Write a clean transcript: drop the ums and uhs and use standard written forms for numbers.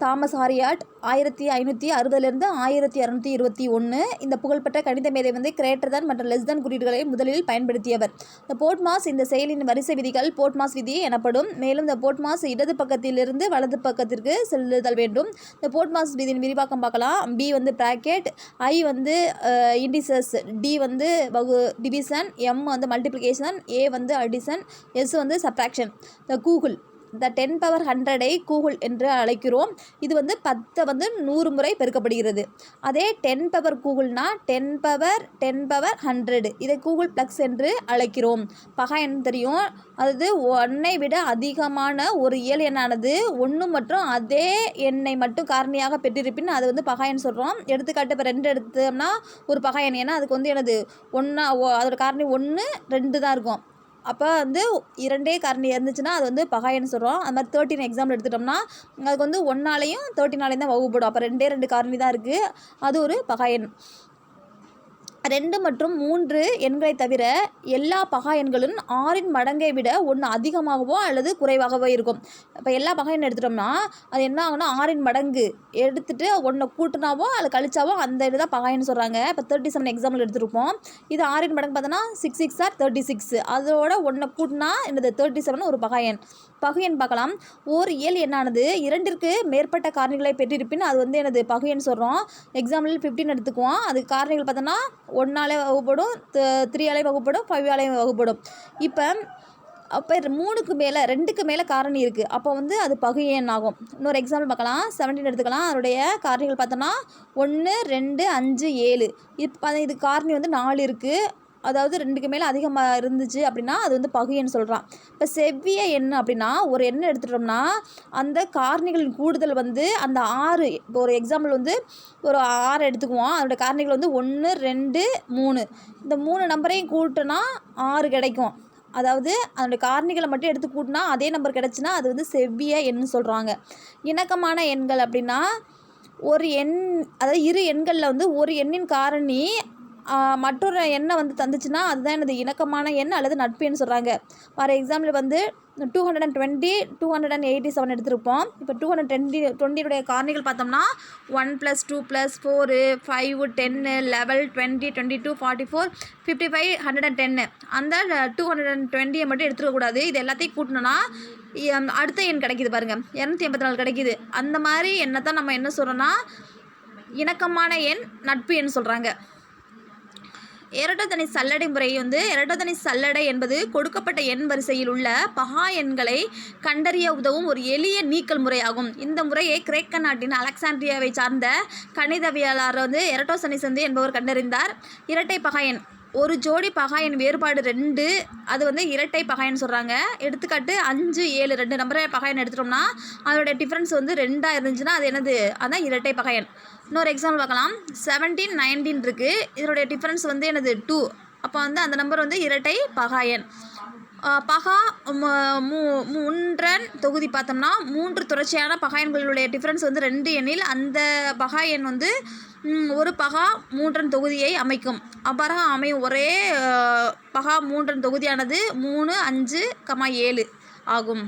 Thomas ஹாரியாட் 1560 1621. இந்த புகழ்பெற்ற கணித மேதை வந்து கிரேட்டர் தன் மற்றும் லெஸ் தன் குறியீடுகளை முதலில் பயன்படுத்தியவர். இந்த போட்மாஸ் இந்த செயலின் வரிசை விதிகள் போட்மாஸ் விதி எனப்படும். மேலும் இந்த போட்மாஸ் இடது பக்கத்திலிருந்து வலது பக்கத்திற்கு செல்லுதல் வேண்டும். இந்த போட்மாஸ் விதியின் விரிவாக்கம் பார்க்கலாம். பி வந்து பிராக்கெட், ஐ வந்து இண்டிசஸ், டி வந்து டிவிஷன், எம் வந்து மல்டிப்ளிகேஷன், ஏ வந்து அடிஷன், எஸ் வந்து சப்ராக்ஷன். இந்த கூகுள் இந்த 10 பவர் 100ஐ கூகுள் என்று அழைக்கிறோம். இது வந்து 10 வந்து 100 முறை பெருக்கப்படுகிறது. அதே 10 பவர் கூகுள்னா 10 பவர் 100, இதை கூகுள் ப்ளஸ் என்று அழைக்கிறோம். பகா எண் தெரியும். அதாவது 1ஐ விட அதிகமான ஒரு இயல் எண்ணானது 1 மற்றும் அதே எண்ணை மட்டும் காரணியாக பெற்றிருப்பின் அது வந்து பகா எண் சொல்கிறோம். எடுத்துக்காட்டு இப்போ 2 எடுத்தோம்னா ஒரு பகா எண். ஏன்னா அதுக்கு வந்து எனது அதோட காரணி 1 2 தான் இருக்கும். அப்போ வந்து 2 காரணி இருந்துச்சுன்னா அது வந்து பகா எண் சொல்கிறோம். அது மாதிரி 13 எக்ஸாம்பிள் எடுத்துட்டோம்னா அதுக்கு வந்து 1ஆலையும் 13ஆலையும் தான் வகுப்படும். அப்போ 2 காரணி தான் இருக்குது. அது ஒரு பகா எண். 2 மற்றும் 3 எண்களை தவிர எல்லா பகா எண்களும் 6இன் மடங்கை விட 1 அதிகமாகவோ அல்லது குறைவாகவோ இருக்கும். இப்போ எல்லா பகா எண் எடுத்துட்டோம்னா அது என்ன ஆகுனா 6இன் மடங்கு எடுத்துகிட்டு 1 கூட்டினாவோ அல்லது கழிச்சாவோ அந்த இது தான் பகா எண் சொல்கிறாங்க. இப்போ 37 எக்ஸாம்பிள் எடுத்துருப்போம். இது 6இன் மடங்கு பார்த்தோன்னா 6 6 ஆர் 36. அதோட 1 கூட்டினா என்னது 37 ஒரு பகா எண். பகு எண் பார்க்கலாம். ஓர் இயல் எண்ணானது 2ற்கு மேற்பட்ட காரணிகளை பெற்றிருப்பின் அது வந்து எனது பகு எண் சொல்கிறோம். எக்ஸாம்பிள் 15 எடுத்துக்குவோம். அது காரணிகள் பார்த்தோன்னா 1ஆலே வகுப்படும், 3ஆலே வகுப்படும், 5ஆலேயும் வகுப்படும். இப்போ 2க்கு மேலே காரணி இருக்குது. அப்போ வந்து அது பகு எண் ஆகும். இன்னொரு எக்ஸாம்பிள் பார்க்கலாம். 17 எடுத்துக்கலாம். அதனுடைய காரணிகள் பார்த்தோன்னா 1 2 5 7. இது காரணி வந்து 4 இருக்குது. அதாவது 2க்கு மேலே அதிகமாக இருந்துச்சு அப்படின்னா அது வந்து பகு எண் சொல்கிறான். இப்போ செவ்விய எண் அப்படின்னா ஒரு எண்ணை எடுத்துட்டோம்னா அந்த காரணிகளின் கூடுதல் வந்து அந்த 6. இப்போ ஒரு எக்ஸாம்பிள் வந்து ஒரு 6 எடுத்துக்குவோம். அதோட காரணிகள் வந்து 1 2 3. இந்த 3 நம்பரையும் கூட்டினா 6 கிடைக்கும். அதாவது அதோட காரணிகளை மட்டும் எடுத்து கூட்டினா அதே நம்பர் கிடச்சின்னா அது வந்து செவ்விய எண்ணு சொல்கிறாங்க. இணக்கமான எண்கள் அப்படின்னா ஒரு எண், அதாவது இரு எண்களில் வந்து ஒரு எண்ணின் காரணி மற்றொரு எண்ணை வந்து தந்துச்சுன்னா அதுதான் எனது இணக்கமான எண் அல்லது நட்பு எண் சொல்கிறாங்க. ஃபார் எக்ஸாம்பிள் வந்து 220 287 எடுத்திருப்போம். இப்போ 220 காரணிகள் பார்த்தோம்னா 1 + 2 + 4 5 10 11 20 22 44 55 110. அந்த 220 மட்டும் எடுத்துக்கக்கூடாது. இது எல்லாத்தையும் கூட்டினோன்னா அடுத்த எண் கிடைக்கிது பாருங்கள், 284 கிடைக்கிது. அந்த மாதிரி எண்ணை தான் நம்ம என்ன சொல்கிறோன்னா இணக்கமான எண் நட்பு எண் சொல்கிறாங்க. இரட்டோதனி சல்லடை முறை வந்து இரட்டோதனி சல்லடை என்பது கொடுக்கப்பட்ட எண் வரிசையில் உள்ள பகா எண்களை கண்டறிய உதவும் ஒரு எளிய நீக்கல் முறையாகும். இந்த முறையை கிரேக்க நாட்டின் அலெக்சாண்ட்ரியாவை சார்ந்த கணிதவியலாளர் வந்து எரட்டோசனிஸ் என்பவர் கண்டறிந்தார். இரட்டை பகா எண் ஒரு ஜோடி பகா எண் வேறுபாடு 2, அது வந்து இரட்டை பகா எண் சொல்கிறாங்க. எடுத்துக்காட்டு 5 7 2 நம்பரை பகா எண் எடுத்துட்டோம்னா அதோடைய டிஃப்ரென்ஸ் வந்து 2ஆக இருந்துச்சுன்னா அது என்னது, அதான் இரட்டை பகா எண். இன்னொரு எக்ஸாம்பிள் பார்க்கலாம். 17 19 இருக்குது. இதனுடைய டிஃப்ரென்ஸ் வந்து என்னது 2. அப்போ வந்து அந்த நம்பர் வந்து இரட்டை பகா எண். பகா மூன்றன் தொகுதி பார்த்தோம்னா 3 தொடர்ச்சியான பகா எண்களுடைய டிஃப்ரென்ஸ் வந்து 2 எண்ணில் அந்த பகா எண் வந்து ஒரு பகா மூன்றன் தொகுதியை அமைக்கும். அவ்வாறு அமையும் ஒரே பகா மூன்றன் தொகுதியானது 3 5, 7 ஆகும்.